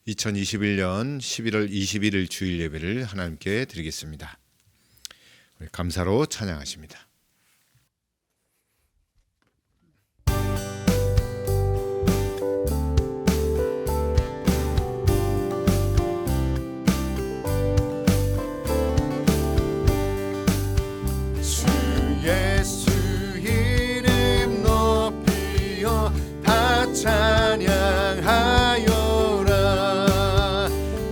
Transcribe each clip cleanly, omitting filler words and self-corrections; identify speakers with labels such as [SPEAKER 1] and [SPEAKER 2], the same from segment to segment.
[SPEAKER 1] 2021년 11월 21일 주일 예배를 하나님께 드리겠습니다. 감사로 찬양하십니다.
[SPEAKER 2] 찬양하여라.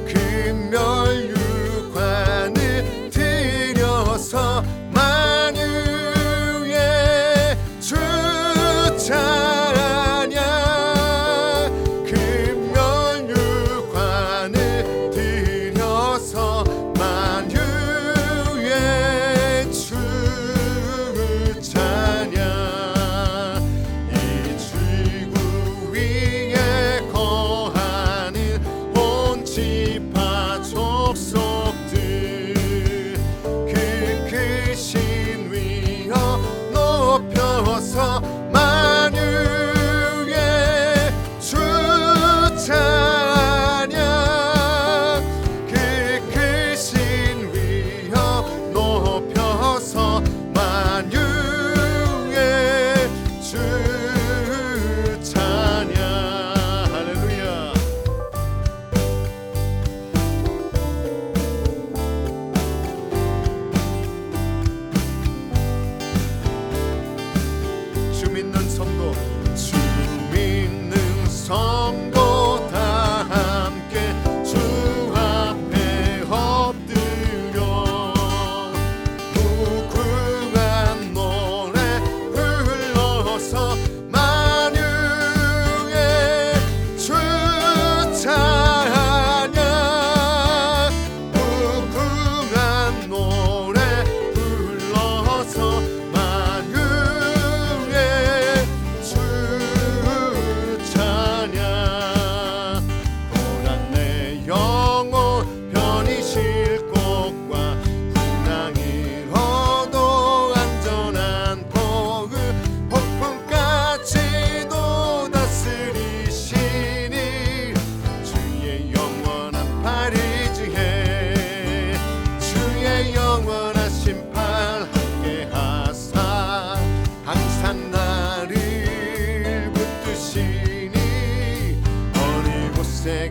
[SPEAKER 2] 금멸 육관을 들여서 만유의 주 찬양. 금멸 육관을 들여서 만유의 주 찬양. 만유의 주 찬양. 그 크신 위엄 높여서 만유의 주 찬양. 할렐루야. 주 믿는 성도, 주 믿는 성도 다 함께 주 앞에 엎드려 무궁한 노래 불러서 만유의 주 찬양. 무궁한 노래 불러서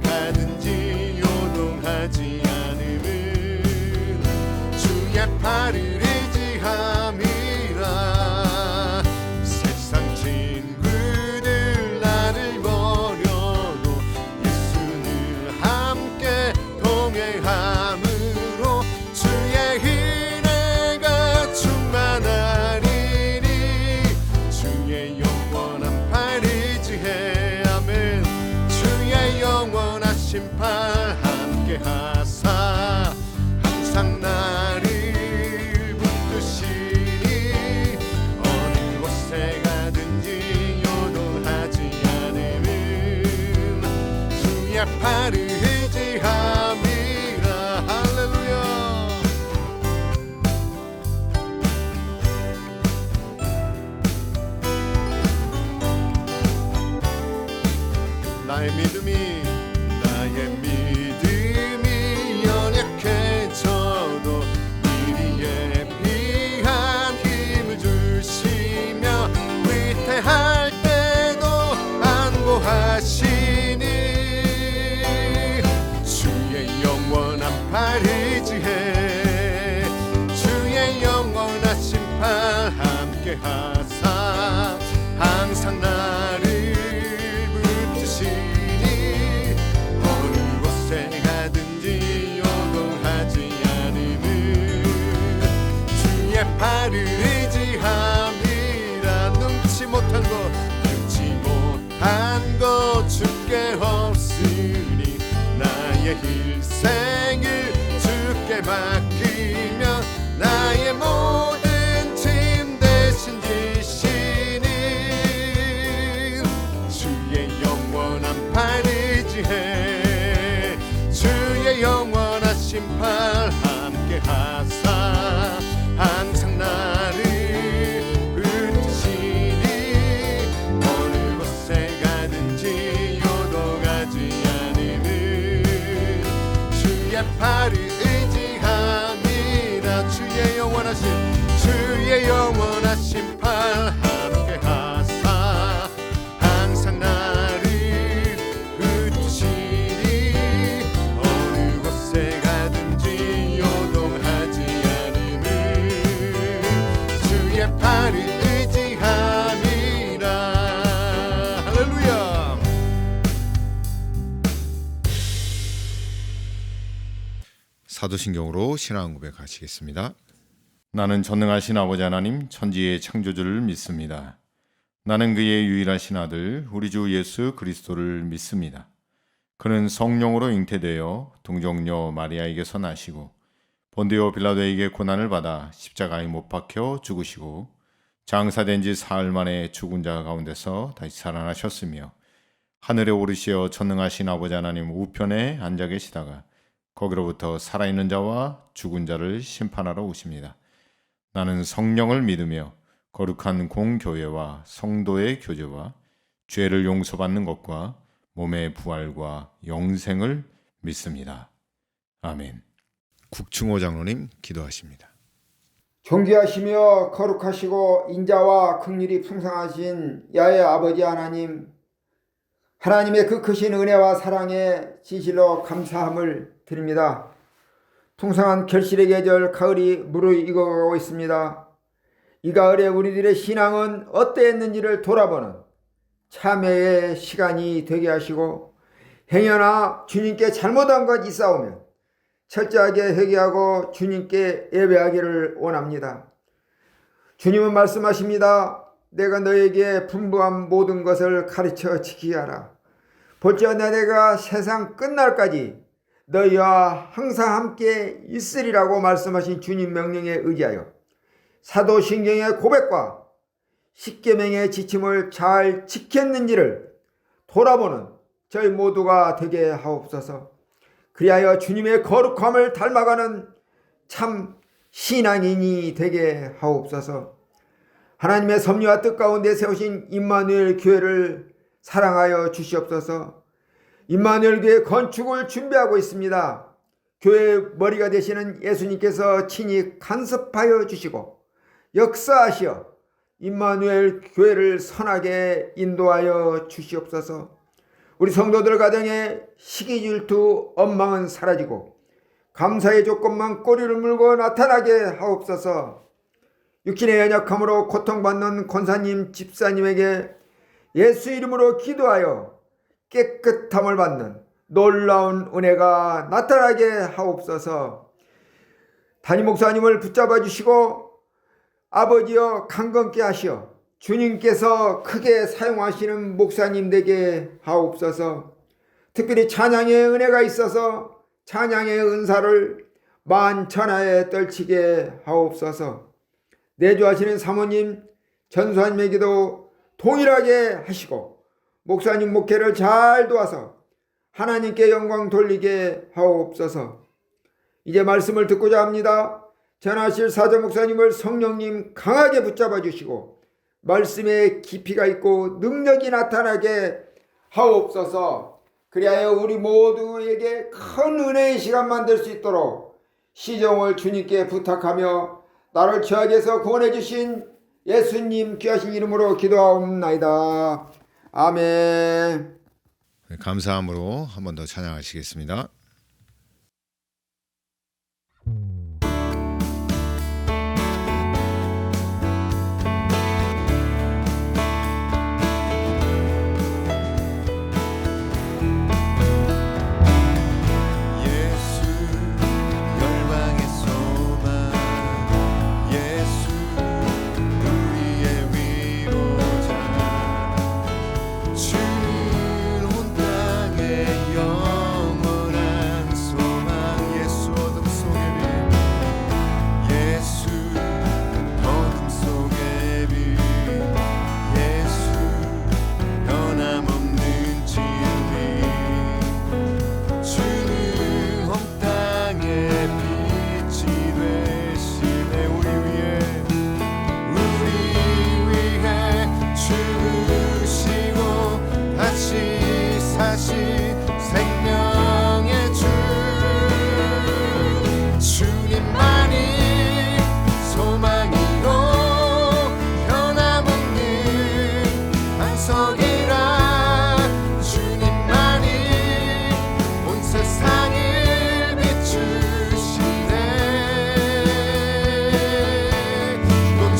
[SPEAKER 2] 가든지 요동하지 않음은 주의 팔을 의지함이라. 세상 친구들 나를 버려도 예수는 함께 동행함으로 주의 은혜가 충만하리니 주의 영원한 팔 의지해. 아멘. 주의 영원한 심판 함께 하사 항상 나를 붙드시니 어느 곳에 가든지 요동하지 않음은 주의 팔을 의지함이라. 할렐루야. 나의 믿음이 연약해져도 미리에 비한 힘을 주시며 위태할 때도 안보하시니 주의 영원한 팔 의지해. 주의 영원한 심판 함께 하사 항상 나를 팔을 의지함이라. 능치 못한 것 주께 없으니 나의 일생을 주께 맡기며 나의 모든 짐 대신 지시니 주의 영원한 팔 의지해. 주의 영원한 심판 함께 하사 항상 나를 붙드시니 어느 곳에 가든지 요동하지 않음은 주의 영원하신 팔 함께 하사 항상 나를 붙드시니 어느 곳에 가든지 요동하지 않음을 주의 팔을 의지함이라. 할렐루야.
[SPEAKER 1] 사도신경으로 신앙 고백하시겠습니다. 나는 전능하신 아버지 하나님 천지의 창조주를 믿습니다. 나는 그의 유일하신 아들 우리 주 예수 그리스도를 믿습니다. 그는 성령으로 잉태되어 동정녀 마리아에게서 나시고 본디오 빌라도에게 고난을 받아 십자가에 못 박혀 죽으시고 장사된 지 사흘 만에 죽은 자 가운데서 다시 살아나셨으며 하늘에 오르시어 전능하신 아버지 하나님 우편에 앉아 계시다가 거기로부터 살아있는 자와 죽은 자를 심판하러 오십니다. 나는 성령을 믿으며 거룩한 공교회와 성도의 교제와 죄를 용서받는 것과 몸의 부활과 영생을 믿습니다. 아멘. 국충호 장로님 기도하십니다.
[SPEAKER 3] 존귀하시며 거룩하시고 인자와 긍휼이 풍성하신 야훼 아버지 하나님, 하나님의 그 크신 은혜와 사랑에 진실로 감사함을 드립니다. 풍성한 결실의 계절 가을이 무르익어가고 있습니다. 이 가을에 우리들의 신앙은 어떠했는지를 돌아보는 참회의 시간이 되게 하시고 행여나 주님께 잘못한 것 있사오면 철저하게 회개하고 주님께 예배하기를 원합니다. 주님은 말씀하십니다. 내가 너에게 분부한 모든 것을 가르쳐 지키게 하라. 볼지어다 내가 세상 끝날까지 너희와 항상 함께 있으리라고 말씀하신 주님 명령에 의지하여 사도신경의 고백과 십계명의 지침을 잘 지켰는지를 돌아보는 저희 모두가 되게 하옵소서. 그리하여 주님의 거룩함을 닮아가는 참 신앙인이 되게 하옵소서. 하나님의 섭리와 뜻 가운데 세우신 임마누엘 교회를 사랑하여 주시옵소서. 임마누엘 교회 건축을 준비하고 있습니다. 교회의 머리가 되시는 예수님께서 친히 간섭하여 주시고 역사하시어 임마누엘 교회를 선하게 인도하여 주시옵소서. 우리 성도들 가정에 시기 질투 원망은 사라지고 감사의 조건만 꼬리를 물고 나타나게 하옵소서. 육신의 연약함으로 고통받는 권사님 집사님에게 예수 이름으로 기도하여 깨끗함을 받는 놀라운 은혜가 나타나게 하옵소서. 담임 목사님을 붙잡아 주시고 아버지여 강건케 하시어 주님께서 크게 사용하시는 목사님 되게 하옵소서. 특별히 찬양의 은혜가 있어서 찬양의 은사를 만천하에 떨치게 하옵소서. 내주하시는 사모님 전수환에게도 동일하게 하시고 목사님 목회를 잘 도와서 하나님께 영광 돌리게 하옵소서. 이제 말씀을 듣고자 합니다. 전하실 사자 목사님을 성령님 강하게 붙잡아 주시고 말씀에 깊이가 있고 능력이 나타나게 하옵소서. 그리하여 우리 모두에게 큰 은혜의 시간 만들 수 있도록 시종을 주님께 부탁하며 나를 죄악에서 구원해 주신 예수님 귀하신 이름으로 기도하옵나이다. 아멘.
[SPEAKER 1] 감사함으로 한 번 더 찬양하시겠습니다.
[SPEAKER 2] 영원한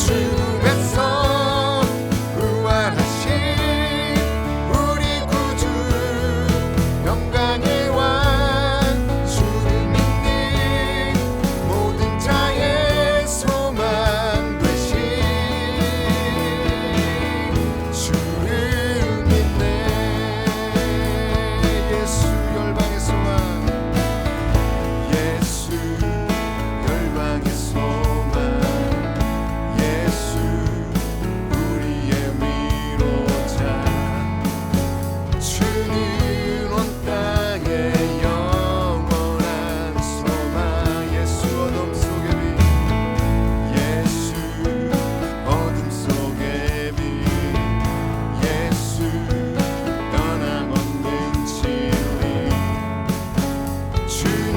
[SPEAKER 2] 죽음에서 부활하신 우리 구주 영광의 왕 주를 믿는 모든 자의 소망 되신 주를 믿네. 예수 열방의 소망, 예수 열방의 소망, 예수 우리의 위로자. 주는 온 땅의 영원한 소망. 예수 어둠 속의 빛, 예수 어둠 속의 빛, 예수 변함없는 진리. 주는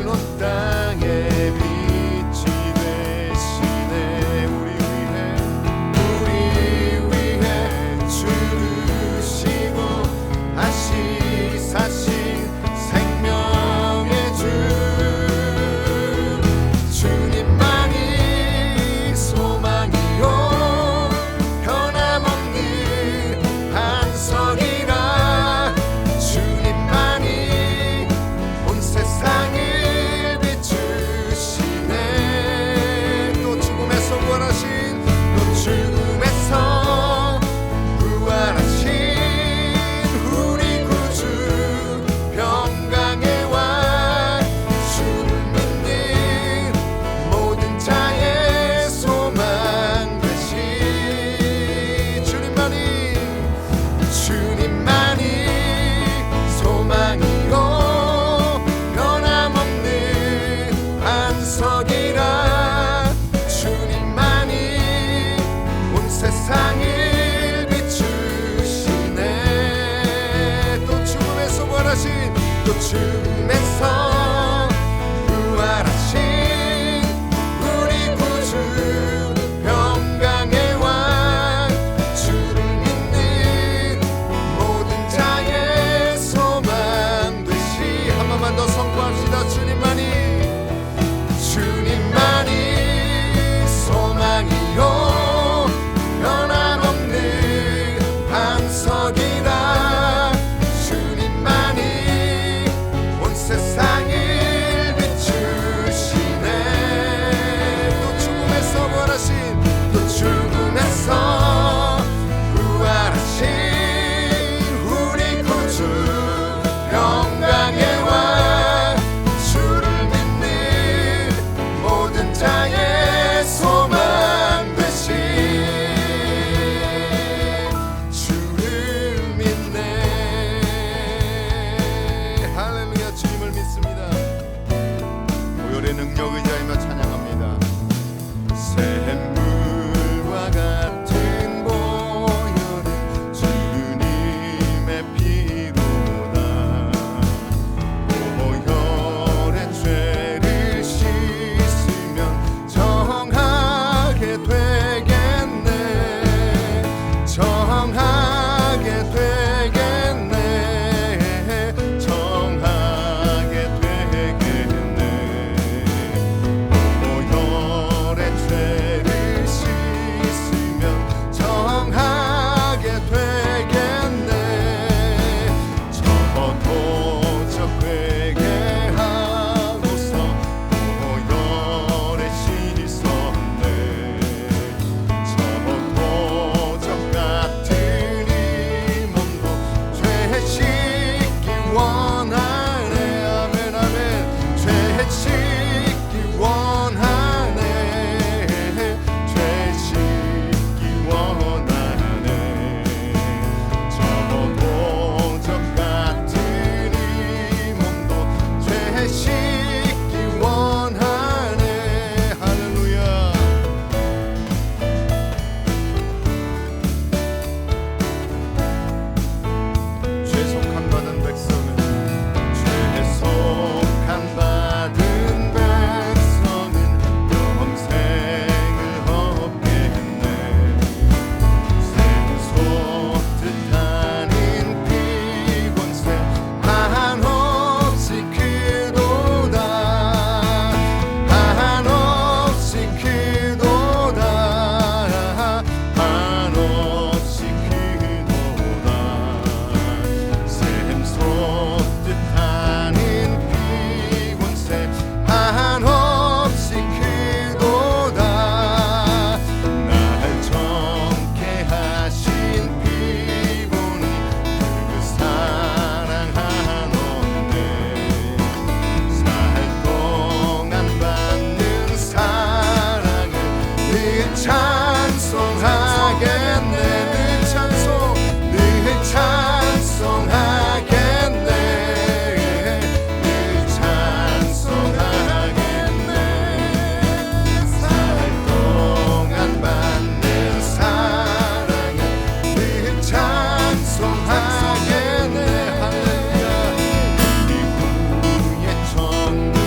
[SPEAKER 2] 온 땅의 빛이 되시네. 우리 위해 죽으시고 다시 사신 생명의 주. 주님만이 소망이요 변함없는 반석이라. 주님만이 온 세상을 비추시네. 또 죽음에서 부활하신, 또 죽음에서 부활하신 우리 구주 평강의 왕 주를 믿는 모든 자의 소망 되신 주님만이 소망이요 변함없는 반석이라. 주님만이 온 세상을 비추시네. 또 죽음에서 부활하신, 또 죽음에서 부활하신 우리 구주 평강의 왕 주를 믿는 모든 자의 소망 되시. 한 번만 더 선포합시다. 주님만이 소망이요 변함없는 반석이라. 주님만이 온 세상을 비추시네. 또 죽음에서 부활하신, 또 죽음에서 부활하신 우리 구주 영광의 왕 주를 믿는 모든 자의 소망 되신 주를 믿네. 할렐루야. 주님을 믿습니다. 보혈의 능력 의지하며 찬양합니다. 샘물과 같은 보혈은 주님의 피로다. 보혈의 죄를 씻으면 정하게 되겠네. 정하게 되겠네. 정하게 되겠네. 보혈의 죄를 씻으면 정하게 되겠네. 저도 적되게 하고서 보혈에 씻었네. 찬송하겠네 늘 찬송하겠네 늘 찬송하겠네 살 동안 받는 사랑에 늘 찬송하겠네 할렐루야 이후에 천국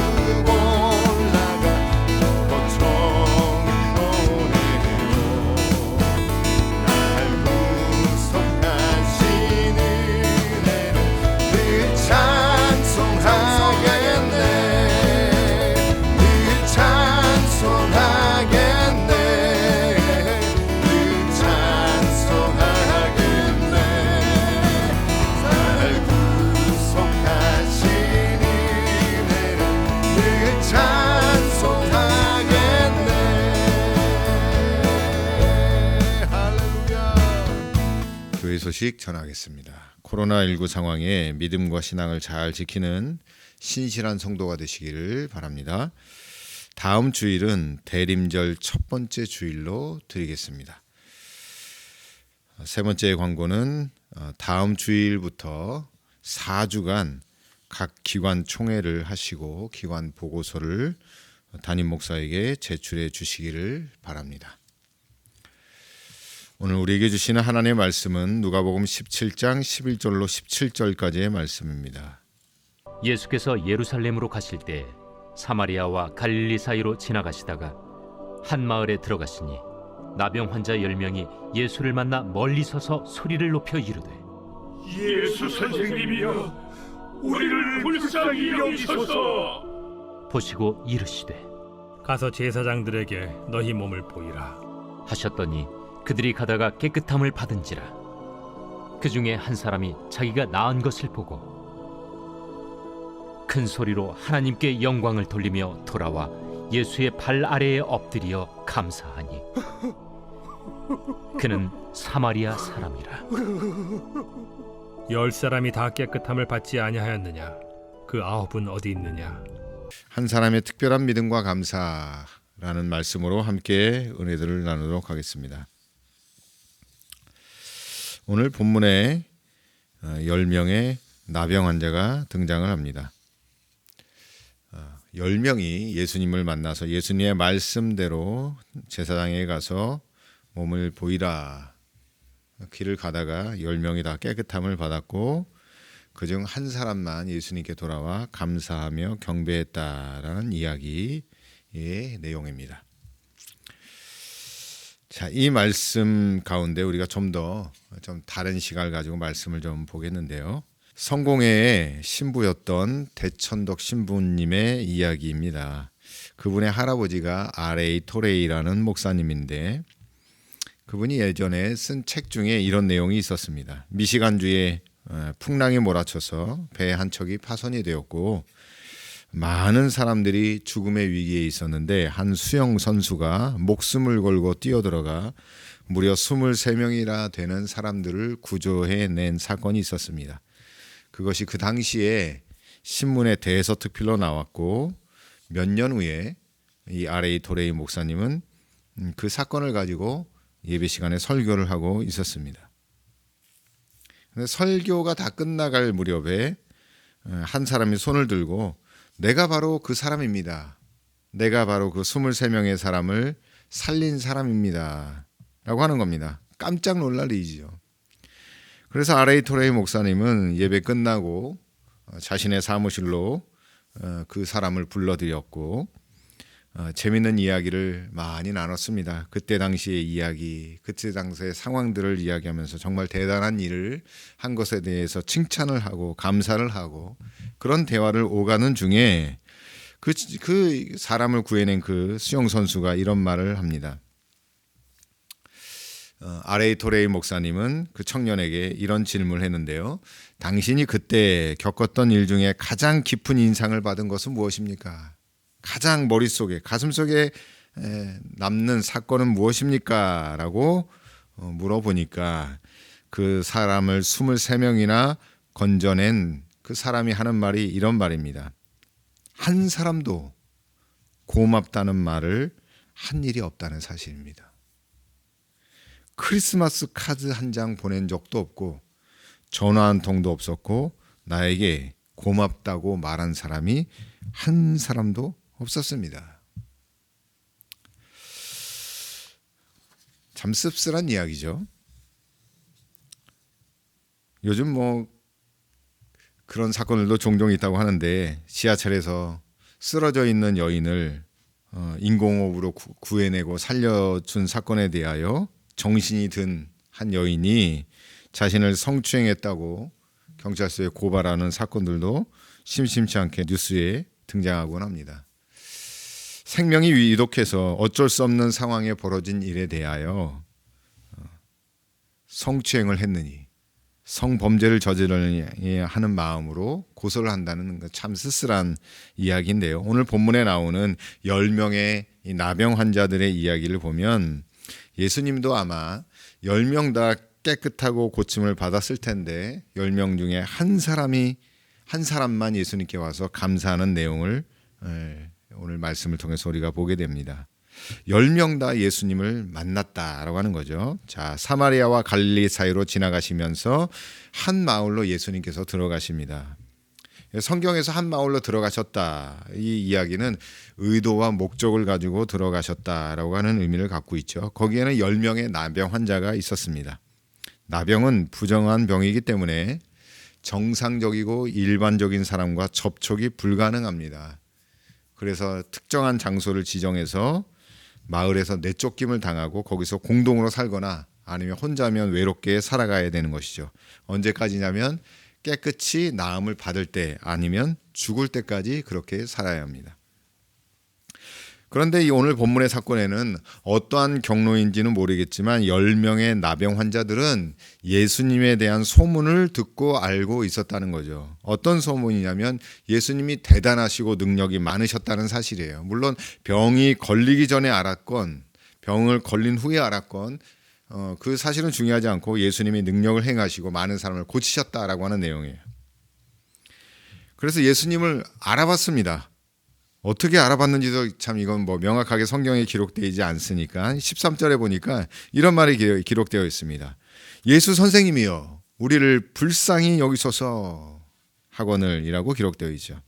[SPEAKER 2] 올라가 더 종일 노래로 날 구속하신 은혜를 늘 찬송하겠네 늘 찬송하겠네 늘 찬송하겠네 날 구속하신 은혜를 늘 찬송하겠네 할렐루야.
[SPEAKER 1] 교회 소식 전하겠습니다. 코로나19 상황에 믿음과 신앙을 잘 지키는 신실한 성도가 되시기를 바랍니다. 다음 주일은 대림절 첫 번째 주일로 드리겠습니다. 세 번째 광고는 다음 주일부터 4주간 각 기관 총회를 하시고 기관 보고서를 담임 목사에게 제출해 주시기를 바랍니다. 오늘 우리에게 주시는 하나님의 말씀은 누가복음 17장 11절로 17절까지의 말씀입니다.
[SPEAKER 4] 예수께서 예루살렘으로 가실 때 사마리아와 갈릴리 사이로 지나가시다가 한 마을에 들어가시니 나병 환자 10명이 예수를 만나 멀리 서서 소리를 높여 이르되
[SPEAKER 5] 예수 선생님이여, 우리를 불쌍히 여기소서.
[SPEAKER 4] 보시고 이르시되
[SPEAKER 5] 가서 제사장들에게 너희 몸을 보이라.
[SPEAKER 4] 하셨더니 그들이 가다가 깨끗함을 받은지라. 그 중에 한 사람이 자기가 나은 것을 보고 큰 소리로 하나님께 영광을 돌리며 돌아와 예수의 발 아래에 엎드려 감사하니 그는 사마리아 사람이라.
[SPEAKER 5] 10사람이 다 깨끗함을 받지 아니하였느냐? 그 9은 어디 있느냐?
[SPEAKER 1] 한 사람의 특별한 믿음과 감사라는 말씀으로 함께 은혜들을 나누도록 하겠습니다. 오늘 본문에 10명의 나병 환자가 등장을 합니다. 10명이 예수님을 만나서 예수님의 말씀대로 제사장에 가서 몸을 보이라. 길을 가다가 10명이 다 깨끗함을 받았고 그중 한 사람만 예수님께 돌아와 감사하며 경배했다라는 이야기의 내용입니다. 자, 이 말씀 가운데 우리가 좀 다른 시각을 가지고 말씀을 좀 보겠는데요. 성공회의 신부였던 대천덕 신부님의 이야기입니다. 그분의 할아버지가 R.A. 토레이라는 목사님인데 그분이 예전에 쓴 책 중에 이런 내용이 있었습니다. 미시간주에 풍랑이 몰아쳐서 배 한 척이 파손이 되었고 많은 사람들이 죽음의 위기에 있었는데 한 수영 선수가 목숨을 걸고 뛰어들어가 무려 23명이나 되는 사람들을 구조해낸 사건이 있었습니다. 그것이 그 당시에 신문에 대서특필로 나왔고 몇 년 후에 이 R.A. 토레이 목사님은 그 사건을 가지고 예배 시간에 설교를 하고 있었습니다. 근데 설교가 다 끝나갈 무렵에 한 사람이 손을 들고 내가 바로 그 사람입니다. 내가 바로 그 23명의 사람을 살린 사람입니다. 라고 하는 겁니다. 깜짝 놀랄 일이죠. 그래서 R.A. 토레이 목사님은 예배 끝나고 자신의 사무실로 그 사람을 불러들였고 재밌는 이야기를 많이 나눴습니다. 그때 당시의 이야기, 그때 당시의 상황들을 이야기하면서 정말 대단한 일을 한 것에 대해서 칭찬을 하고 감사를 하고 그런 대화를 오가는 중에 그 사람을 구해낸 그 수영 선수가 이런 말을 합니다. R.A. 토레이 목사님은 그 청년에게 이런 질문을 했는데요. 당신이 그때 겪었던 일 중에 가장 깊은 인상을 받은 것은 무엇입니까? 가장 머릿속에 가슴속에 남는 사건은 무엇입니까? 라고 물어보니까 그 사람을 23명이나 건져낸 그 사람이 하는 말이 이런 말입니다. 한 사람도 고맙다는 말을 한 일이 없다는 사실입니다. 크리스마스 카드 한 장 보낸 적도 없고 전화 한 통도 없었고 나에게 고맙다고 말한 사람이 한 사람도 없었습니다. 참 씁쓸한 이야기죠. 요즘 뭐 그런 사건들도 종종 있다고 하는데 지하철에서 쓰러져 있는 여인을 인공호흡으로 구해내고 살려준 사건에 대하여 정신이 든 한 여인이 자신을 성추행했다고 경찰서에 고발하는 사건들도 심심치 않게 뉴스에 등장하곤 합니다. 생명이 위독해서 어쩔 수 없는 상황에 벌어진 일에 대하여 성추행을 했느니 성범죄를 저지르려 하는 마음으로 고소를 한다는 참 쓸쓸한 이야기인데요. 오늘 본문에 나오는 10명의 이 나병 환자들의 이야기를 보면 예수님도 아마 10명 다 깨끗하고 고침을 받았을 텐데 10명 중에 한 사람만 예수님께 와서 감사하는 내용을 오늘 말씀을 통해서 우리가 보게 됩니다. 10명 다 예수님을 만났다라고 하는 거죠. 자, 사마리아와 갈릴리 사이로 지나가시면서 한 마을로 예수님께서 들어가십니다. 성경에서 한 마을로 들어가셨다. 이 이야기는 의도와 목적을 가지고 들어가셨다라고 하는 의미를 갖고 있죠. 거기에는 10명의 나병 환자가 있었습니다. 나병은 부정한 병이기 때문에 정상적이고 일반적인 사람과 접촉이 불가능합니다. 그래서 특정한 장소를 지정해서 마을에서 내쫓김을 당하고 거기서 공동으로 살거나 아니면 혼자면 외롭게 살아가야 되는 것이죠. 언제까지냐면 깨끗이 나음을 받을 때 아니면 죽을 때까지 그렇게 살아야 합니다. 그런데 이 오늘 본문의 사건에는 어떠한 경로인지는 모르겠지만 10명의 나병 환자들은 예수님에 대한 소문을 듣고 알고 있었다는 거죠. 어떤 소문이냐면 예수님이 대단하시고 능력이 많으셨다는 사실이에요. 물론 병이 걸리기 전에 알았건 병을 걸린 후에 알았건 그 사실은 중요하지 않고 예수님이 능력을 행하시고 많은 사람을 고치셨다라고 하는 내용이에요. 그래서 예수님을 알아봤습니다. 어떻게 알아봤는지도 참 이건 뭐 명확하게 성경에 기록되어 있지 않으니까 13절에 보니까 이런 말이 기록되어 있습니다. 예수 선생님이여 우리를 불쌍히 여기소서 하거늘이라고 기록되어 있죠.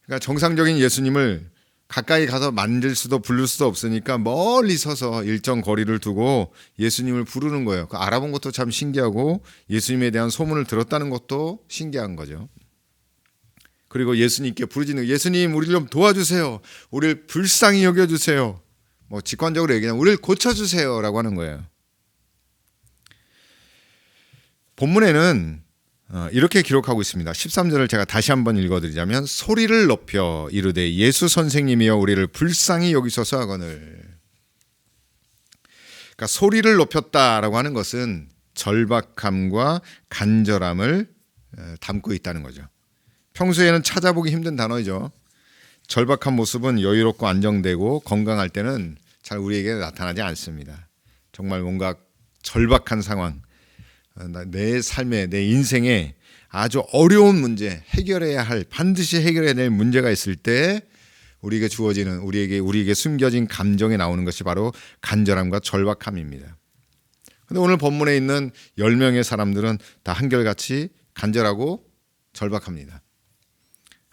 [SPEAKER 1] 그러니까 정상적인 예수님을 가까이 가서 만질 수도 부를 수도 없으니까 멀리 서서 일정 거리를 두고 예수님을 부르는 거예요. 알아본 것도 참 신기하고 예수님에 대한 소문을 들었다는 것도 신기한 거죠. 그리고 예수님께 부르짖는 예수님 우리 좀 도와주세요. 우리를 불쌍히 여겨주세요. 뭐 직관적으로 얘기하면 우리를 고쳐주세요라고 하는 거예요. 본문에는 이렇게 기록하고 있습니다. 13절을 제가 다시 한번 읽어드리자면 소리를 높여 이르되 예수 선생님이여 우리를 불쌍히 여기소서 하거늘. 그러니까 소리를 높였다라고 하는 것은 절박함과 간절함을 담고 있다는 거죠. 평소에는 찾아보기 힘든 단어이죠. 절박한 모습은 여유롭고 안정되고 건강할 때는 잘 우리에게 나타나지 않습니다. 정말 뭔가 절박한 상황, 내 삶에 내 인생에 아주 어려운 문제, 반드시 해결해야 될 문제가 있을 때 우리에게 주어지는 우리에게 숨겨진 감정이 나오는 것이 바로 간절함과 절박함입니다. 그런데 오늘 본문에 있는 10명의 사람들은 다 한결같이 간절하고 절박합니다.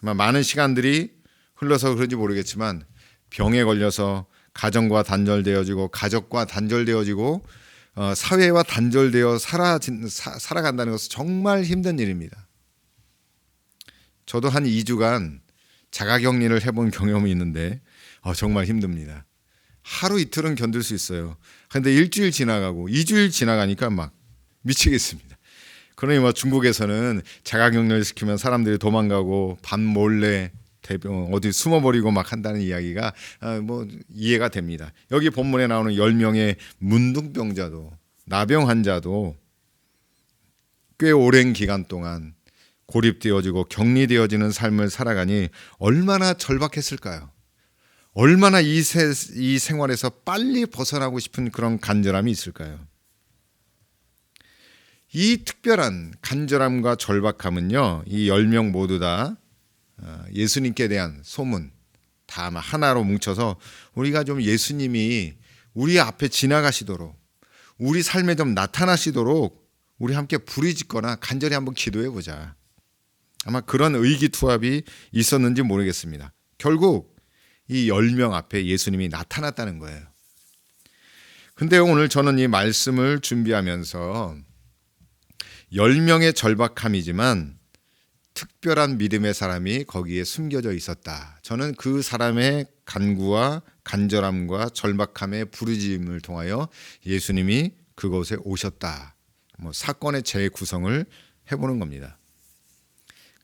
[SPEAKER 1] 아마 많은 시간들이 흘러서 그런지 모르겠지만 병에 걸려서 가정과 단절되어지고 가족과 단절되어지고 사회와 단절되어 살아간다는 것은 정말 힘든 일입니다. 저도 한 2주간 자가격리를 해본 경험이 있는데 정말 힘듭니다. 하루 이틀은 견딜 수 있어요. 그런데 일주일 지나가고 2주일 지나가니까 막 미치겠습니다. 그러니 뭐 중국에서는 자가격리를 시키면 사람들이 도망가고 밤 몰래 어디 숨어버리고 막 한다는 이야기가 뭐 이해가 됩니다. 여기 본문에 나오는 10명의 문둥병자도 나병 환자도 꽤 오랜 기간 동안 고립되어지고 격리되어지는 삶을 살아가니 얼마나 절박했을까요? 얼마나 이 생활에서 빨리 벗어나고 싶은 그런 간절함이 있을까요? 이 특별한 간절함과 절박함은요, 이 10명 모두 다 예수님께 대한 소문 다 하나로 뭉쳐서 우리가 좀 예수님이 우리 앞에 지나가시도록 우리 삶에 좀 나타나시도록 우리 함께 부르짖거나 간절히 한번 기도해 보자. 아마 그런 의기투합이 있었는지 모르겠습니다. 결국 이 10명 앞에 예수님이 나타났다는 거예요. 근데 오늘 저는 이 말씀을 준비하면서 10명의 절박함이지만 특별한 믿음의 사람이 거기에 숨겨져 있었다. 저는 그 사람의 간구와 간절함과 절박함의 부르짖음을 통하여 예수님이 그곳에 오셨다. 사건의 재구성을 해보는 겁니다.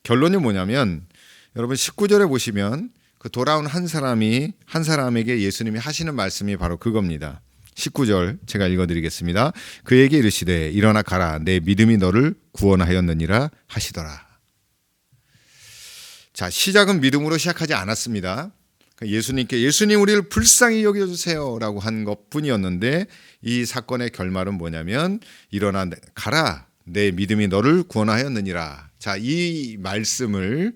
[SPEAKER 1] 결론이 뭐냐면 여러분 19절에 보시면 그 돌아온 한 사람에게 예수님이 하시는 말씀이 바로 그겁니다. 19절 제가 읽어드리겠습니다. 그에게 이르시되 일어나 가라 내 믿음이 너를 구원하였느니라 하시더라. 자, 시작은 믿음으로 시작하지 않았습니다. 예수님께 예수님 우리를 불쌍히 여겨주세요 라고 한 것뿐이었는데 이 사건의 결말은 뭐냐면 일어나 가라 내 믿음이 너를 구원하였느니라. 자, 이 말씀을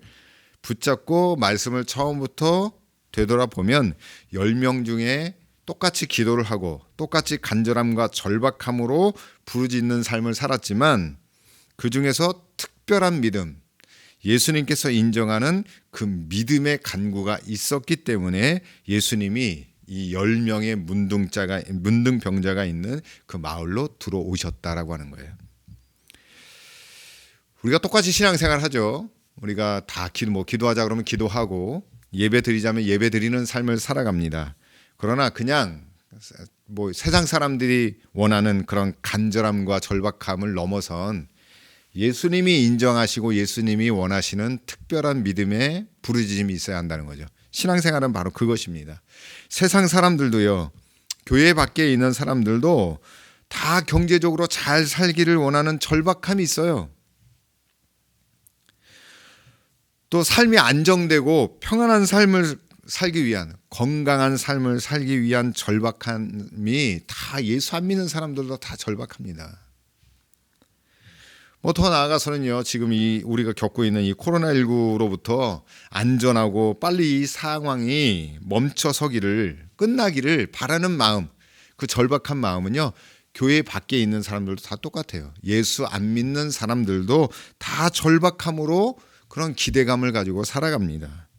[SPEAKER 1] 붙잡고 말씀을 처음부터 되돌아보면 10명 중에 똑같이 기도를 하고 똑같이 간절함과 절박함으로 부르짖는 삶을 살았지만 그 중에서 특별한 믿음, 예수님께서 인정하는 그 믿음의 간구가 있었기 때문에 예수님이 이 10명의 문둥병자가 있는 그 마을로 들어오셨다라고 하는 거예요. 우리가 똑같이 신앙생활 하죠. 우리가 다 기도하자 그러면 기도하고 예배 드리자면 예배 드리는 삶을 살아갑니다. 그러나 그냥 세상 사람들이 원하는 그런 간절함과 절박함을 넘어선 예수님이 인정하시고 예수님이 원하시는 특별한 믿음의 부르짖음이 있어야 한다는 거죠. 신앙생활은 바로 그것입니다. 세상 사람들도요, 교회 밖에 있는 사람들도 다 경제적으로 잘 살기를 원하는 절박함이 있어요. 또 삶이 안정되고 평안한 삶을 살기 위한, 건강한 삶을 살기 위한 절박함이 다 예수 안 믿는 사람들도 다 절박합니다. 더 나아가서는요, 지금 우리가 겪고 있는 이 코로나19로부터 안전하고 빨리 이 상황이 멈춰서기를, 끝나기를 바라는 마음, 그 절박한 마음은요, 교회 밖에 있는 사람들도 다 똑같아요. 예수 안 믿는 사람들도 다 절박함으로 그런 기대감을 가지고 살아갑니다.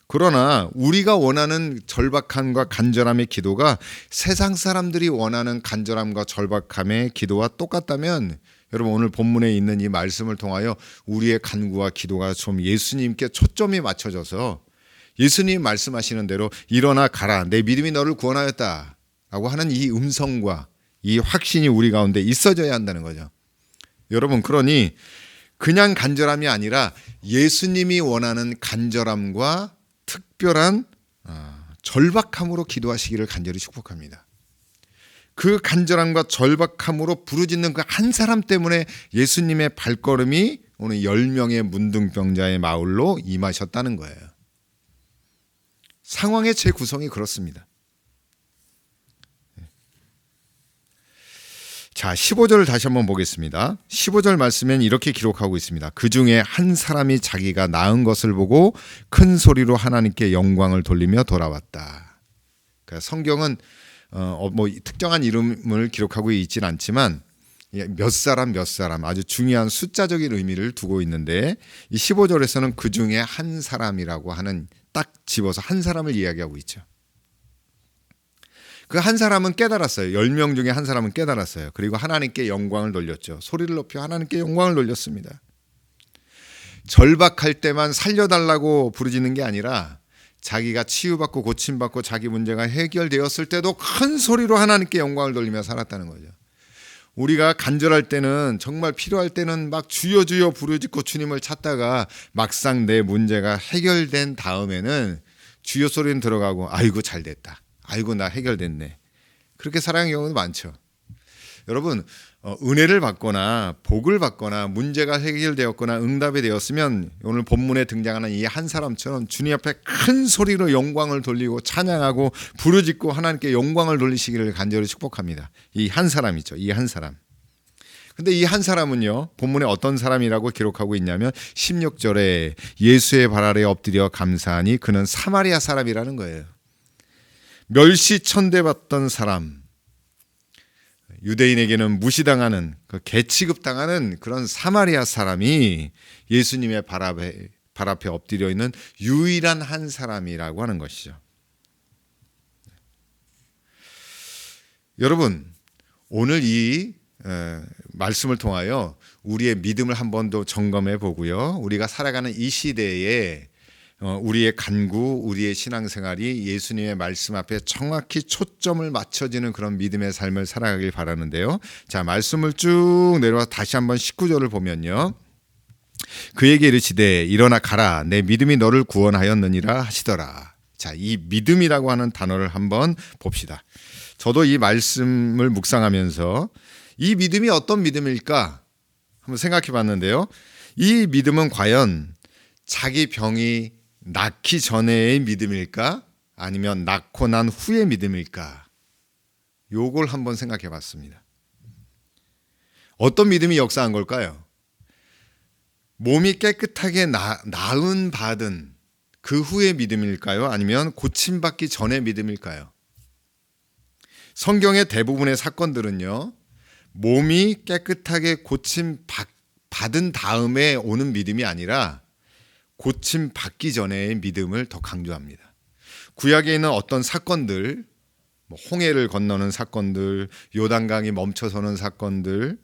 [SPEAKER 1] 그러나 우리가 원하는 절박함과 간절함의 기도가 세상 사람들이 원하는 간절함과 절박함의 기도와 똑같다면 여러분 오늘 본문에 있는 이 말씀을 통하여 우리의 간구와 기도가 좀 예수님께 초점이 맞춰져서 예수님 말씀하시는 대로 일어나 가라 내 믿음이 너를 구원하였다 라고 하는 이 음성과 이 확신이 우리 가운데 있어져야 한다는 거죠. 여러분 그러니 그냥 간절함이 아니라 예수님이 원하는 간절함과 특별한 절박함으로 기도하시기를 간절히 축복합니다. 그 간절함과 절박함으로 부르짖는 그 한 사람 때문에 예수님의 발걸음이 오늘 10명의 문둥병자의 마을로 임하셨다는 거예요. 상황의 재구성이 그렇습니다. 자, 15절을 다시 한번 보겠습니다. 15절 말씀엔 이렇게 기록하고 있습니다. 그 중에 한 사람이 자기가 낳은 것을 보고 큰 소리로 하나님께 영광을 돌리며 돌아왔다. 그러니까 성경은 특정한 이름을 기록하고 있지는 않지만 몇 사람 아주 중요한 숫자적인 의미를 두고 있는데 이 15절에서는 그 중에 한 사람이라고 하는 딱 집어서 한 사람을 이야기하고 있죠. 그 한 사람은 깨달았어요. 10명 중에 한 사람은 깨달았어요. 그리고 하나님께 영광을 돌렸죠. 소리를 높여 하나님께 영광을 돌렸습니다. 절박할 때만 살려달라고 부르짖는 게 아니라 자기가 치유받고 고침받고 자기 문제가 해결되었을 때도 큰 소리로 하나님께 영광을 돌리며 살았다는 거죠. 우리가 간절할 때는 정말 필요할 때는 막 주여 주여 부르짖고 주님을 찾다가 막상 내 문제가 해결된 다음에는 주여 소리는 들어가고 아이고 잘 됐다. 아이고 나 해결됐네. 그렇게 살아가는 경우도 많죠. 여러분 은혜를 받거나 복을 받거나 문제가 해결되었거나 응답이 되었으면 오늘 본문에 등장하는 이 한 사람처럼 주님 앞에 큰 소리로 영광을 돌리고 찬양하고 부르짖고 하나님께 영광을 돌리시기를 간절히 축복합니다. 이 한 사람이죠. 이 한 사람. 근데 이 한 사람은요, 본문에 어떤 사람이라고 기록하고 있냐면 16절에 예수의 발 아래 엎드려 감사하니 그는 사마리아 사람이라는 거예요. 멸시천대받던 사람, 유대인에게는 무시당하는 그 개취급당하는 그런 사마리아 사람이 예수님의 발 앞에 엎드려 있는 유일한 한 사람이라고 하는 것이죠. 여러분, 오늘 이 말씀을 통하여 우리의 믿음을 한 번 더 점검해 보고요. 우리가 살아가는 이 시대에 우리의 간구, 우리의 신앙생활이 예수님의 말씀 앞에 정확히 초점을 맞춰지는 그런 믿음의 삶을 살아가길 바라는데요. 자, 말씀을 쭉 내려와 다시 한번 19절을 보면요. 그에게 이르시되 일어나 가라, 내 믿음이 너를 구원하였느니라 하시더라. 자, 이 믿음이라고 하는 단어를 한번 봅시다. 저도 이 말씀을 묵상하면서 이 믿음이 어떤 믿음일까 한번 생각해 봤는데요. 이 믿음은 과연 자기 병이 낫기 전의 믿음일까? 아니면 낫고 난 후의 믿음일까? 요걸 한번 생각해 봤습니다. 어떤 믿음이 역사한 걸까요? 몸이 깨끗하게 나은 받은 그 후의 믿음일까요? 아니면 고침받기 전의 믿음일까요? 성경의 대부분의 사건들은요, 몸이 깨끗하게 고침받은 다음에 오는 믿음이 아니라 고침받기 전의 믿음을 더 강조합니다. 구약에 있는 어떤 사건들, 홍해를 건너는 사건들, 요단강이 멈춰서는 사건들,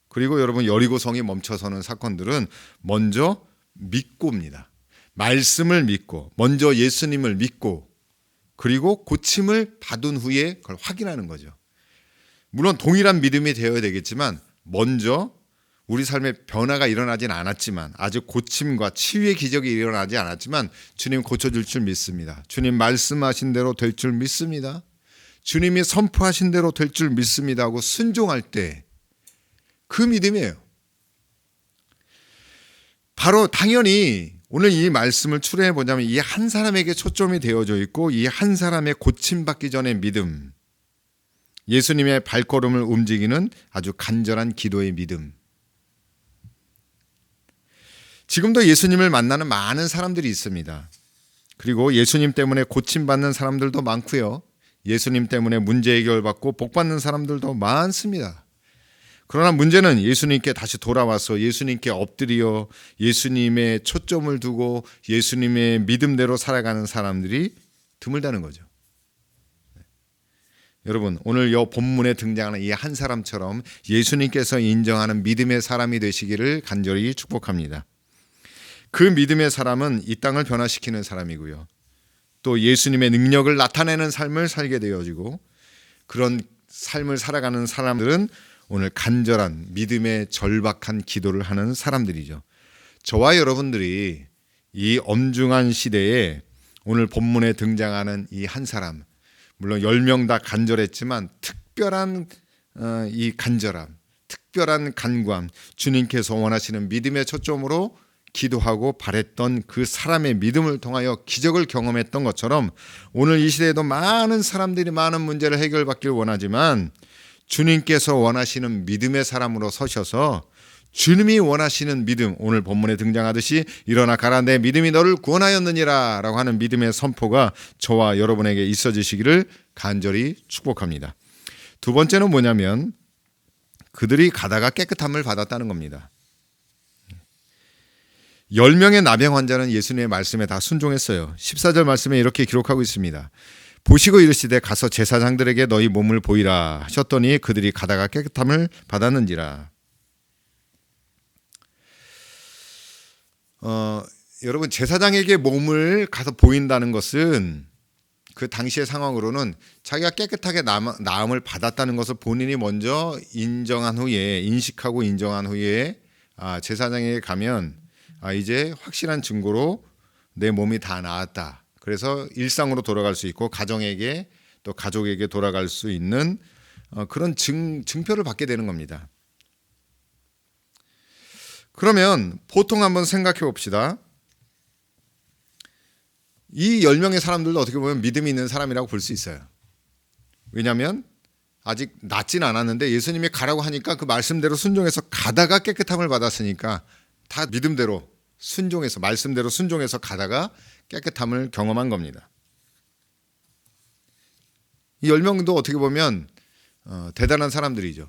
[SPEAKER 1] 그리고 여러분 여리고성이 멈춰서는 사건들은 먼저 믿고입니다. 말씀을 믿고, 먼저 예수님을 믿고, 그리고 고침을 받은 후에 그걸 확인하는 거죠. 물론 동일한 믿음이 되어야 되겠지만 먼저 우리 삶에 변화가 일어나진 않았지만, 아직 고침과 치유의 기적이 일어나지 않았지만 주님 고쳐줄 줄 믿습니다. 주님 말씀하신 대로 될 줄 믿습니다. 주님이 선포하신 대로 될 줄 믿습니다 하고 순종할 때 그 믿음이에요. 바로 당연히 오늘 이 말씀을 추려해 보자면 이 한 사람에게 초점이 되어져 있고, 이 한 사람의 고침받기 전의 믿음, 예수님의 발걸음을 움직이는 아주 간절한 기도의 믿음. 지금도 예수님을 만나는 많은 사람들이 있습니다. 그리고 예수님 때문에 고침받는 사람들도 많고요. 예수님 때문에 문제 해결받고 복받는 사람들도 많습니다. 그러나 문제는 예수님께 다시 돌아와서 예수님께 엎드려 예수님의 초점을 두고 예수님의 믿음대로 살아가는 사람들이 드물다는 거죠. 여러분, 오늘 이 본문에 등장하는 이 한 사람처럼 예수님께서 인정하는 믿음의 사람이 되시기를 간절히 축복합니다. 그 믿음의 사람은 이 땅을 변화시키는 사람이고요. 또 예수님의 능력을 나타내는 삶을 살게 되어지고, 그런 삶을 살아가는 사람들은 오늘 간절한 믿음의 절박한 기도를 하는 사람들이죠. 저와 여러분들이 이 엄중한 시대에 오늘 본문에 등장하는 이 한 사람, 물론 10명 다 간절했지만 특별한 이 간절함, 특별한 간구함, 주님께서 원하시는 믿음의 초점으로 기도하고 바랬던 그 사람의 믿음을 통하여 기적을 경험했던 것처럼 오늘 이 시대에도 많은 사람들이 많은 문제를 해결받길 원하지만 주님께서 원하시는 믿음의 사람으로 서셔서 주님이 원하시는 믿음, 오늘 본문에 등장하듯이 일어나 가라, 내 믿음이 너를 구원하였느니라 라고 하는 믿음의 선포가 저와 여러분에게 있어지시기를 간절히 축복합니다. 두 번째는 뭐냐면 그들이 가다가 깨끗함을 받았다는 겁니다. 10명의 나병 환자는 예수님의 말씀에 다 순종했어요. 14절 말씀에 이렇게 기록하고 있습니다. 보시고 이르시되 가서 제사장들에게 너희 몸을 보이라 하셨더니 그들이 가다가 깨끗함을 받았는지라. 여러분, 제사장에게 몸을 가서 보인다는 것은 그 당시의 상황으로는 자기가 깨끗하게 나음을 받았다는 것을 본인이 먼저 인정한 후에, 인식하고 인정한 후에 제사장에게 가면 이제 확실한 증거로 내 몸이 다 나았다. 그래서 일상으로 돌아갈 수 있고 가정에게 또 가족에게 돌아갈 수 있는 그런 증표를 받게 되는 겁니다. 그러면 보통 한번 생각해 봅시다. 이 10명의 사람들도 어떻게 보면 믿음이 있는 사람이라고 볼 수 있어요. 왜냐하면 아직 낫진 않았는데 예수님이 가라고 하니까 그 말씀대로 순종해서 가다가 깨끗함을 받았으니까 다 믿음대로 순종해서, 말씀대로 순종해서 가다가 깨끗함을 경험한 겁니다. 이 10명도 어떻게 보면 대단한 사람들이죠.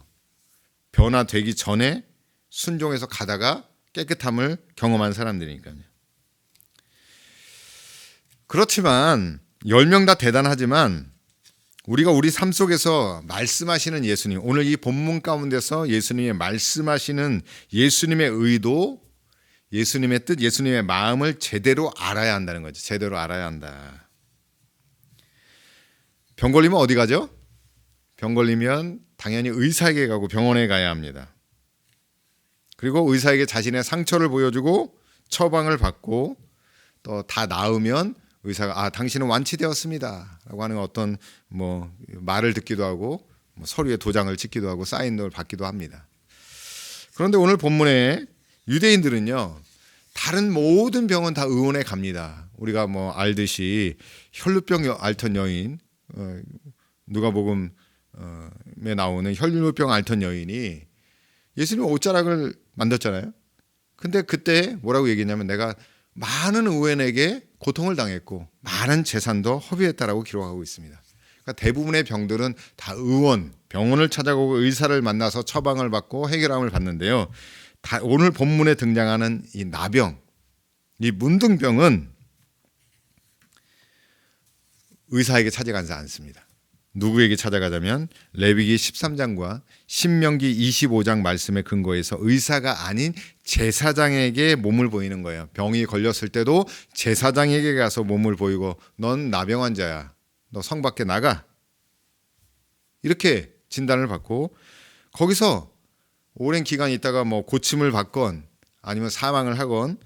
[SPEAKER 1] 변화되기 전에 순종해서 가다가 깨끗함을 경험한 사람들이니까요. 그렇지만 10명 다 대단하지만 우리가 우리 삶 속에서 말씀하시는 예수님, 오늘 이 본문 가운데서 예수님의 말씀하시는 예수님의 의도, 예수님의 뜻, 예수님의 마음을 제대로 알아야 한다는 거죠. 제대로 알아야 한다. 병 걸리면 어디 가죠? 병 걸리면 당연히 의사에게 가고 병원에 가야 합니다. 그리고 의사에게 자신의 상처를 보여주고 처방을 받고 또 다 나으면 의사가 당신은 완치되었습니다 라고 하는 어떤 말을 듣기도 하고 서류에 도장을 찍기도 하고 사인을 받기도 합니다. 그런데 오늘 본문에 유대인들은요, 다른 모든 병은 다 의원에 갑니다. 우리가 알듯이 혈루병 앓던 여인, 누가복음에 나오는 혈루병 앓던 여인이 예수님 옷자락을 만졌잖아요. 근데 그때 뭐라고 얘기했냐면 내가 많은 의원에게 고통을 당했고 많은 재산도 허비했다라고 기록하고 있습니다. 그러니까 대부분의 병들은 다 의원, 병원을 찾아가고 의사를 만나서 처방을 받고 해결함을 받는데요. 오늘 본문에 등장하는 이 나병, 이 문둥병은 의사에게 찾아가지 않습니다. 누구에게 찾아가자면 레위기 13장과 신명기 25장 말씀에 근거해서 의사가 아닌 제사장에게 몸을 보이는 거예요. 병이 걸렸을 때도 제사장에게 가서 몸을 보이고 넌 나병 환자야. 너 성 밖에 나가. 이렇게 진단을 받고 거기서 오랜 기간 있다가 고침을 받건 아니면 사망을 하건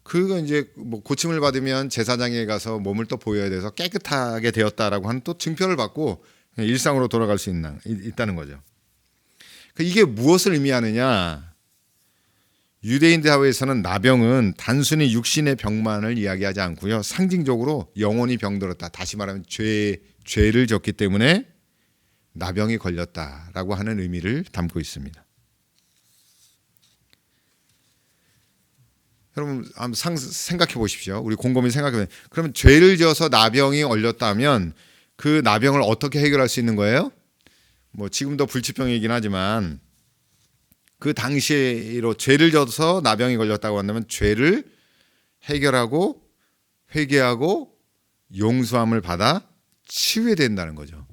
[SPEAKER 1] 그거 이제 고침을 받으면 제사장에 가서 몸을 또 보여야 돼서 깨끗하게 되었다라고 하는 또 증표를 받고 일상으로 돌아갈 수 있다는 거죠. 이게 무엇을 의미하느냐? 유대인들 사회에서는 나병은 단순히 육신의 병만을 이야기하지 않고요. 상징적으로 영혼이 병들었다. 다시 말하면 죄를 졌기 때문에 나병이 걸렸다라고 하는 의미를 담고 있습니다. 여러분 한번 생각해 보십시오. 우리 곰곰이 생각해 보면 그러면 죄를 지어서 나병이 걸렸다면 그 나병을 어떻게 해결할 수 있는 거예요? 지금도 불치병이긴 하지만 그 당시로 죄를 져서 나병이 걸렸다고 한다면 죄를 해결하고 회개하고 용서함을 받아 치유해야 된다는 거죠.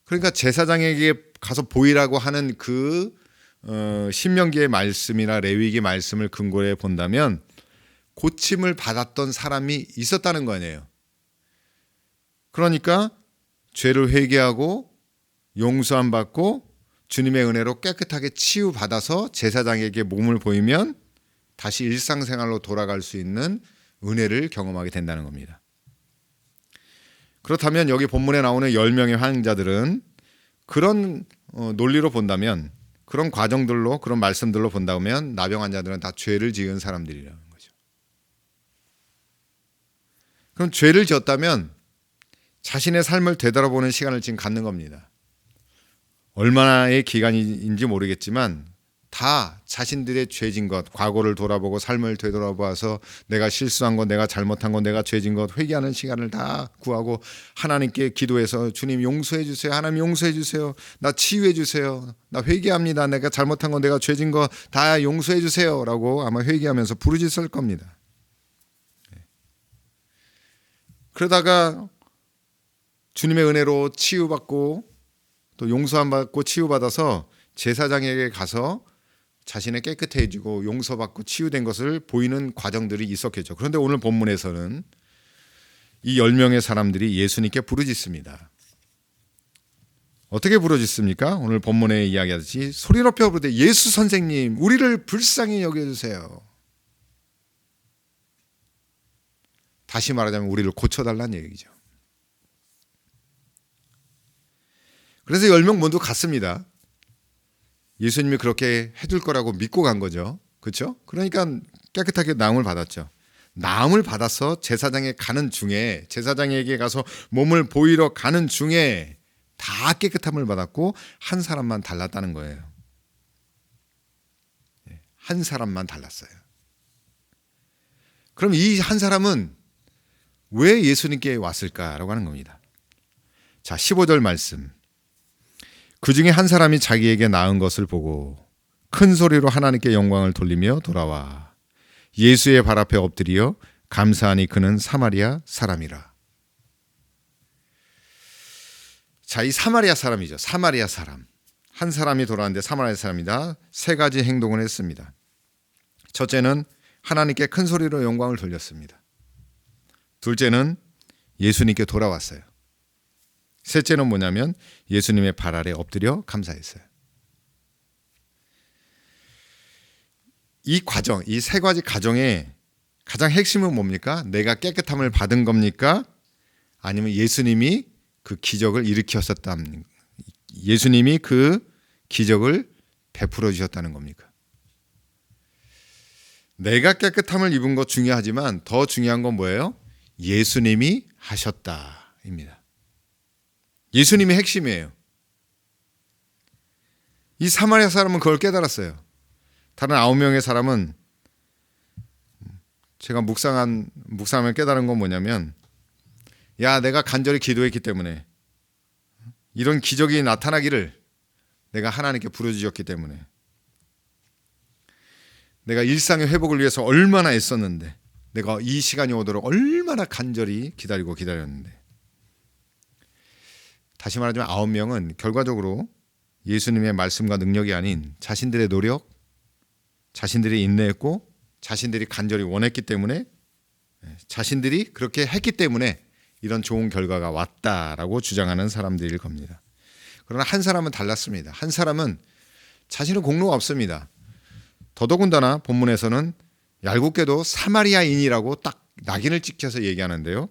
[SPEAKER 1] 그러니까 제사장에게 가서 보이라고 하는 그 신명기의 말씀이나 레위기 말씀을 근거로 해 본다면 고침을 받았던 사람이 있었다는 거 아니에요. 그러니까 죄를 회개하고 용서함 받고 주님의 은혜로 깨끗하게 치유받아서 제사장에게 몸을 보이면 다시 일상생활로 돌아갈 수 있는 은혜를 경험하게 된다는 겁니다. 그렇다면 여기 본문에 나오는 10명의 환자들은 그런 논리로 본다면 그런 과정들로 그런 말씀들로 본다면 나병 환자들은 다 죄를 지은 사람들이라는 거죠. 그럼 죄를 지었다면 자신의 삶을 되돌아보는 시간을 지금 갖는 겁니다. 얼마나의 기간인지 모르겠지만 다 자신들의 죄진 것, 과거를 돌아보고 삶을 되돌아봐서 내가 실수한 것, 내가 잘못한 것, 내가 죄진 것 회개하는 시간을 다 구하고 하나님께 기도해서 주님 용서해 주세요. 하나님 용서해 주세요. 나 치유해 주세요. 나 회개합니다. 내가 잘못한 것, 내가 죄진 것 다 용서해 주세요. 라고 아마 회개하면서 부르짖을 겁니다. 그러다가 주님의 은혜로 치유받고 또 용서함 받고 치유받아서 제사장에게 가서 자신의 깨끗해지고 용서받고 치유된 것을 보이는 과정들이 있었겠죠. 그런데 오늘 본문에서는 이 10명의 사람들이 예수님께 부르짖습니다. 어떻게 부르짖습니까? 오늘 본문에 이야기하듯이 소리 높여 부르되 예수 선생님 우리를 불쌍히 여겨주세요. 다시 말하자면 우리를 고쳐달라는 얘기죠. 그래서 10명 모두 갔습니다. 예수님이 그렇게 해줄 거라고 믿고 간 거죠. 그렇죠? 그러니까 깨끗하게 나음을 받았죠. 나음을 받아서 제사장에 가는 중에 제사장에게 가서 몸을 보이러 가는 중에 다 깨끗함을 받았고 한 사람만 달랐다는 거예요. 한 사람만 달랐어요. 그럼 이 한 사람은 왜 예수님께 왔을까라고 하는 겁니다. 자, 15절 말씀. 그 중에 한 사람이 자기에게 나은 것을 보고 큰 소리로 하나님께 영광을 돌리며 돌아와 예수의 발 앞에 엎드려 감사하니 그는 사마리아 사람이라. 자, 이 사마리아 사람이죠. 사마리아 사람. 한 사람이 돌아왔는데 사마리아 사람이다. 세 가지 행동을 했습니다. 첫째는 하나님께 큰 소리로 영광을 돌렸습니다. 둘째는 예수님께 돌아왔어요. 셋째는 뭐냐면 예수님의 발 아래 엎드려 감사했어요. 이 과정, 이 세 가지 과정의 가장 핵심은 뭡니까? 내가 깨끗함을 받은 겁니까? 아니면 예수님이 그 기적을 일으켰었다. 예수님이 그 기적을 베풀어 주셨다는 겁니까? 내가 깨끗함을 입은 것 중요하지만 더 중요한 건 뭐예요? 예수님이 하셨다입니다. 예수님이 핵심이에요. 이 사마리아 사람은 그걸 깨달았어요. 다른 9명의 사람은 제가 묵상하면 깨달은 건 뭐냐면, 야, 내가 간절히 기도했기 때문에 이런 기적이 나타나기를 내가 하나님께 부르짖었기 때문에 내가 일상의 회복을 위해서 얼마나 애썼는데, 내가 이 시간이 오도록 얼마나 간절히 기다렸는데. 다시 말하자면 9명은 결과적으로 예수님의 말씀과 능력이 아닌 자신들의 노력, 자신들이 인내했고 자신들이 간절히 원했기 때문에, 자신들이 그렇게 했기 때문에 이런 좋은 결과가 왔다라고 주장하는 사람들일 겁니다. 그러나 한 사람은 달랐습니다. 한 사람은 자신의 공로가 없습니다. 더더군다나 본문에서는 얄궂게도 사마리아인이라고 딱 낙인을 찍혀서 얘기하는데요.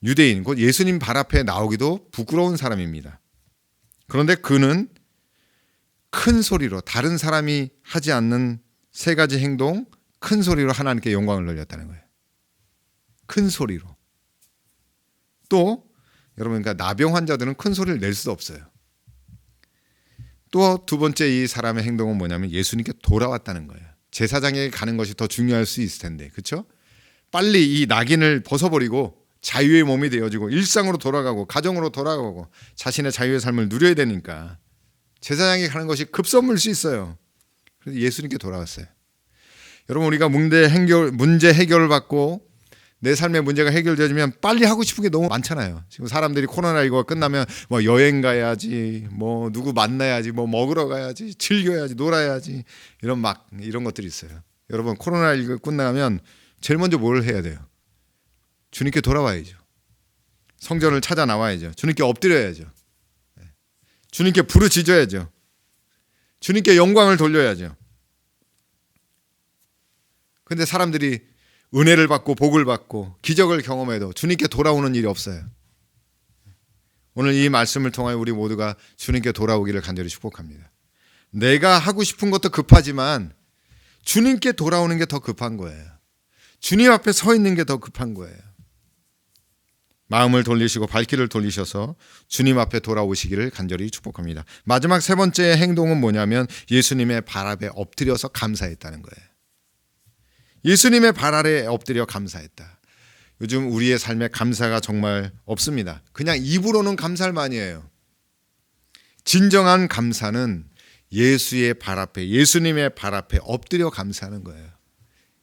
[SPEAKER 1] 유대인, 곧 예수님 발 앞에 나오기도 부끄러운 사람입니다. 그런데 그는 큰 소리로, 다른 사람이 하지 않는 세 가지 행동, 큰 소리로 하나님께 영광을 돌렸다는 거예요. 큰 소리로. 또 여러분, 그러니까 나병 환자들은 큰 소리를 낼 수 없어요. 또 두 번째 이 사람의 행동은 뭐냐면 예수님께 돌아왔다는 거예요. 제사장에게 가는 것이 더 중요할 수 있을 텐데, 그렇죠? 빨리 이 낙인을 벗어버리고 자유의 몸이 되어지고 일상으로 돌아가고 가정으로 돌아가고 자신의 자유의 삶을 누려야 되니까 제사장에게 가는 것이 급선무일 수 있어요. 그래서 예수님께 돌아왔어요. 여러분, 우리가 문제 해결을 받고 내 삶의 문제가 해결되면 빨리 하고 싶은 게 너무 많잖아요. 지금 사람들이 코로나19가 끝나면 뭐 여행 가야지, 뭐 누구 만나야지, 뭐 먹으러 가야지, 즐겨야지, 놀아야지, 이런 것들이 있어요. 여러분, 코로나19가 끝나면 제일 먼저 뭘 해야 돼요? 주님께 돌아와야죠. 성전을 찾아 나와야죠. 주님께 엎드려야죠. 주님께 부르짖어야죠. 주님께 영광을 돌려야죠. 근데 사람들이 은혜를 받고 복을 받고 기적을 경험해도 주님께 돌아오는 일이 없어요. 오늘 이 말씀을 통하여 우리 모두가 주님께 돌아오기를 간절히 축복합니다. 내가 하고 싶은 것도 급하지만 주님께 돌아오는 게 더 급한 거예요. 주님 앞에 서 있는 게 더 급한 거예요. 마음을 돌리시고 발길을 돌리셔서 주님 앞에 돌아오시기를 간절히 축복합니다. 마지막 세 번째 행동은 뭐냐면 예수님의 발 앞에 엎드려서 감사했다는 거예요. 예수님의 발 아래 엎드려 감사했다. 요즘 우리의 삶에 감사가 정말 없습니다. 그냥 입으로는 감사를 많이 해요. 진정한 감사는 예수의 발 앞에, 예수님의 발 앞에 엎드려 감사하는 거예요.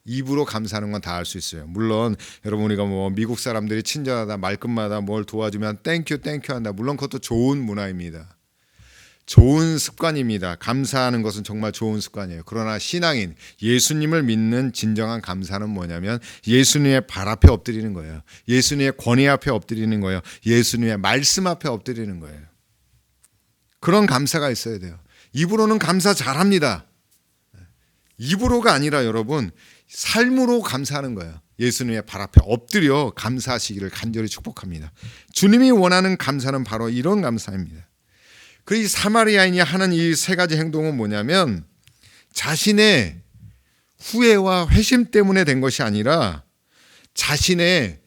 [SPEAKER 1] 입으로 감사하는 건 다 할 수 있어요. 물론 여러분, 우리가 뭐 미국 사람들이 친절하다, 말끝마다 뭘 도와주면 땡큐 한다. 물론 그것도 좋은 문화입니다. 좋은 습관입니다. 감사하는 것은 정말 좋은 습관이에요. 그러나 신앙인, 예수님을 믿는 진정한 감사는 뭐냐면 예수님의 발 앞에 엎드리는 거예요. 예수님의 권위 앞에 엎드리는 거예요. 예수님의 말씀 앞에 엎드리는 거예요. 그런 감사가 있어야 돼요. 입으로는 감사 잘합니다. 입으로가 아니라 여러분, 삶으로 감사하는 거예요. 예수님의 발 앞에 엎드려 감사하시기를 간절히 축복합니다. 주님이 원하는 감사는 바로 이런 감사입니다. 그 이 사마리아인이 하는 이 세 가지 행동은 뭐냐면 자신의 후회와 회심 때문에 된 것이 아니라 자신의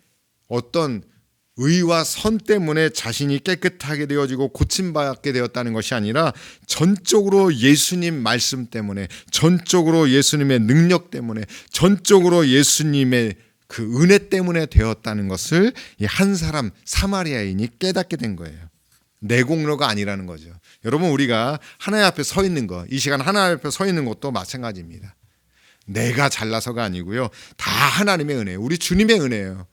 [SPEAKER 1] 어떤 의와 선 때문에 자신이 깨끗하게 되어지고 고침받게 되었다는 것이 아니라 전적으로 예수님 말씀 때문에, 전적으로 예수님의 능력 때문에, 전적으로 예수님의 그 은혜 때문에 되었다는 것을 이 한 사람 사마리아인이 깨닫게 된 거예요. 내 공로가 아니라는 거죠. 여러분, 우리가 하나님 앞에 서 있는 거, 이 시간 하나님 앞에 서 있는 것도 마찬가지입니다. 내가 잘나서가 아니고요. 다 하나님의 은혜예요. 우리 주님의 은혜예요.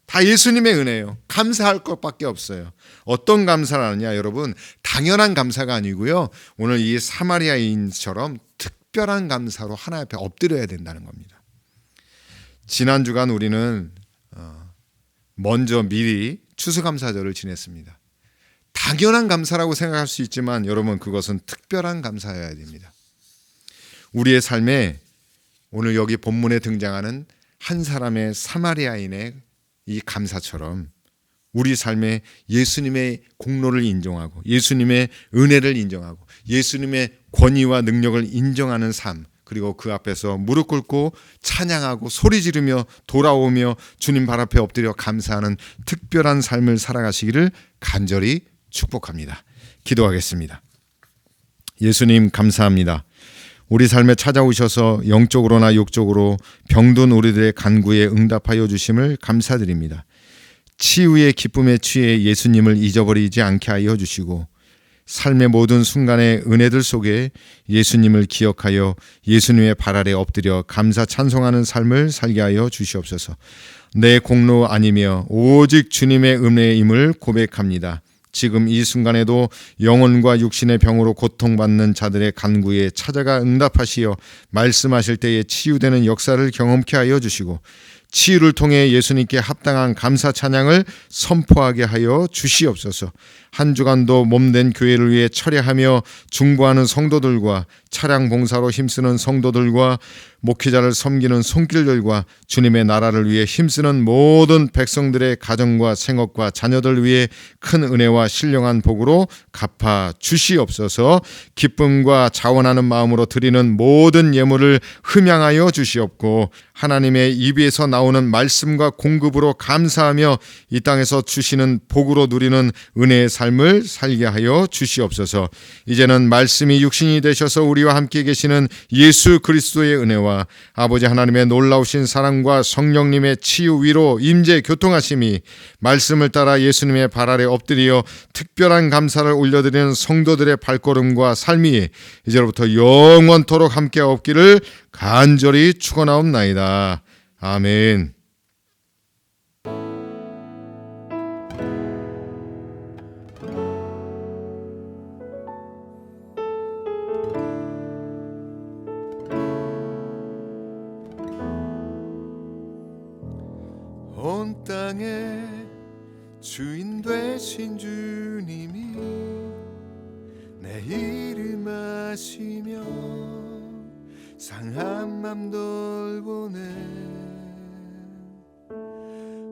[SPEAKER 1] 다 예수님의 은혜예요. 감사할 것밖에 없어요. 어떤 감사를 하느냐, 여러분? 당연한 감사가 아니고요. 오늘 이 사마리아인처럼 특별한 감사로 하나님 앞에 엎드려야 된다는 겁니다. 지난 주간 우리는 먼저 미리 추수감사절을 지냈습니다. 당연한 감사라고 생각할 수 있지만 여러분, 그것은 특별한 감사여야 됩니다. 우리의 삶에 오늘 여기 본문에 등장하는 한 사람의 사마리아인의 이 감사처럼 우리 삶에 예수님의 공로를 인정하고 예수님의 은혜를 인정하고 예수님의 권위와 능력을 인정하는 삶, 그리고 그 앞에서 무릎 꿇고 찬양하고 소리 지르며 돌아오며 주님 발 앞에 엎드려 감사하는 특별한 삶을 살아가시기를 간절히 축복합니다. 기도하겠습니다. 예수님, 감사합니다. 우리 삶에 찾아오셔서 영적으로나 육적으로 병든 우리들의 간구에 응답하여 주심을 감사드립니다. 치유의 기쁨에 취해 예수님을 잊어버리지 않게 하여 주시고 삶의 모든 순간의 은혜들 속에 예수님을 기억하여 예수님의 발 아래 엎드려 감사 찬송하는 삶을 살게 하여 주시옵소서. 내 공로 아니며 오직 주님의 은혜임을 고백합니다. 지금 이 순간에도 영혼과 육신의 병으로 고통받는 자들의 간구에 찾아가 응답하시어 말씀하실 때에 치유되는 역사를 경험케 하여 주시고 치유를 통해 예수님께 합당한 감사 찬양을 선포하게 하여 주시옵소서. 한 주간도 몸된 교회를 위해 철야하며 중보하는 성도들과 차량 봉사로 힘쓰는 성도들과 목회자를 섬기는 손길들과 주님의 나라를 위해 힘쓰는 모든 백성들의 가정과 생업과 자녀들 위해 큰 은혜와 신령한 복으로 갚아 주시옵소서. 기쁨과 자원하는 마음으로 드리는 모든 예물을 흠양하여 주시옵고 하나님의 입에서 나오는 말씀과 공급으로 감사하며 이 땅에서 주시는 복으로 누리는 은혜의 삶을 살게 하여 주시옵소서. 이제는 말씀이 육신이 되셔서 우리와 함께 계시는 예수 그리스도의 은혜와 아버지 하나님의 놀라우신 사랑과 성령님의 치유 위로 임재 교통하심이 말씀을 따라 예수님의 발 아래 엎드려 특별한 감사를 올려드리는 성도들의 발걸음과 삶이 이제로부터 영원토록 함께 없기를 간절히 축원하옵나이다. 아멘.
[SPEAKER 2] 온 땅의 주인 되신 주님이 내 이름 아시며 상한 맘 돌보네.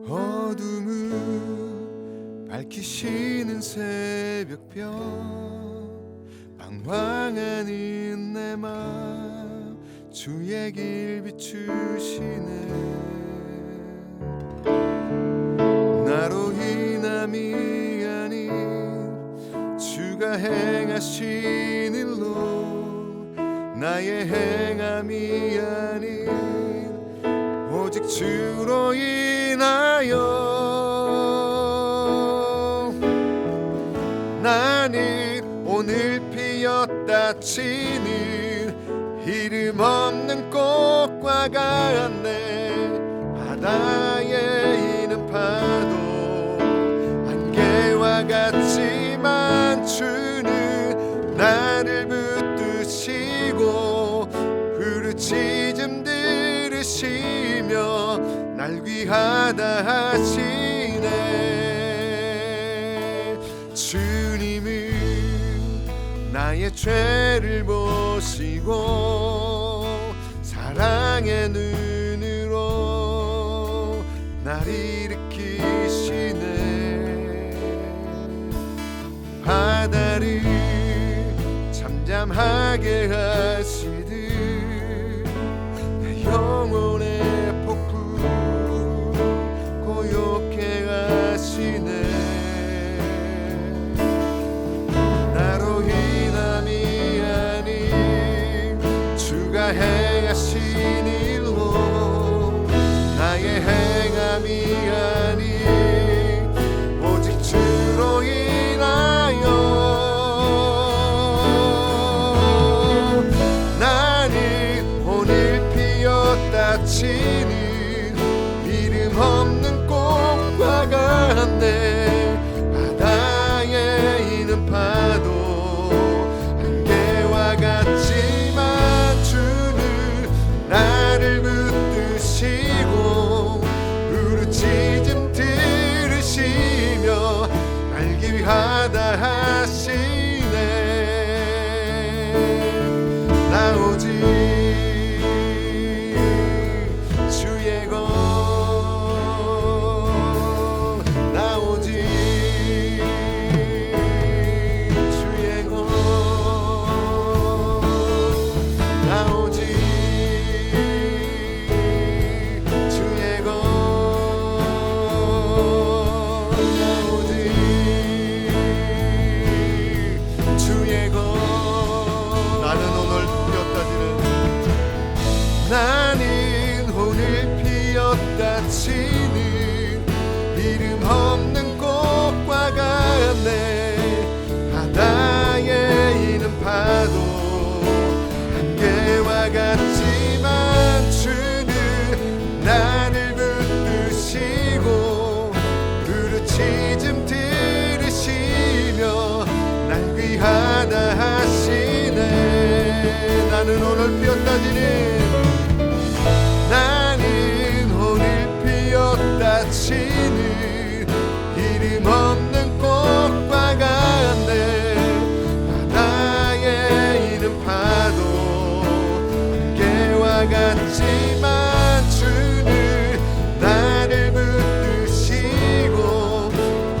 [SPEAKER 2] 어둠을 밝히시는 새벽별 방황하는 내 맘 주의 길 비추시네. 나로 인함이 아닌 주가 행하신 일로 나의 행함이 아닌 오직 주로 인하여 나는 오늘 피었다 치는 이름 없는 꽃과 같네. 바다에 있는 파도 안개와 같지만 주는 나를 붙드시고 부르짖음 들으시며 날 귀하다 하시네. 주님은 나의 죄를 보시고 사랑의 눈으로 날 일으키시네. 바다를 잠잠하게 하시듯 내 영혼의 폭풍 고요케 하시네. 나로 인함이 아닌 주가 행하신 일로 나의 행함이 아닌 오직 주로 인하여 하시네 나 오직 주의 것 나 오직 주의 것 나 오직 주의 것 나 오직 주의 것 나는 오늘 피었다지는 나는 오늘 피었다 치는 이름 없는 꽃과 같네 바다에 있는 파도 한계와 같지만 주는 나를 붙드시고 부르짖음 들으시며 날 귀하다 하시네 나는 오늘 피었다지는 나는 오늘 피었다 치는 이름 없는 꽃과 같네 바다에 있는 파도 한계와 같지만 주는 나를 붙드시고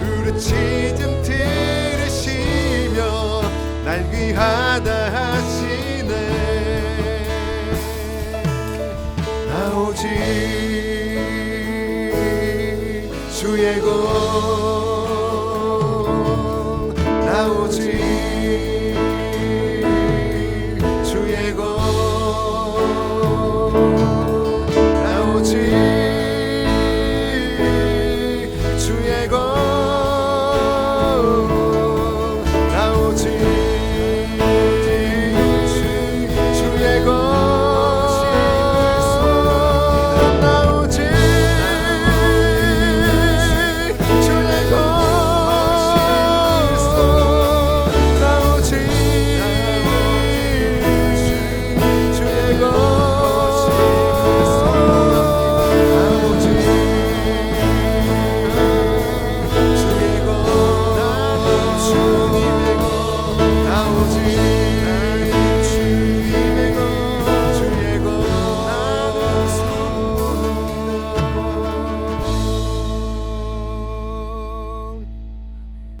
[SPEAKER 2] 부르짖음 들으시며 날 귀하다 하시네 나 오직 주의 것 나 오직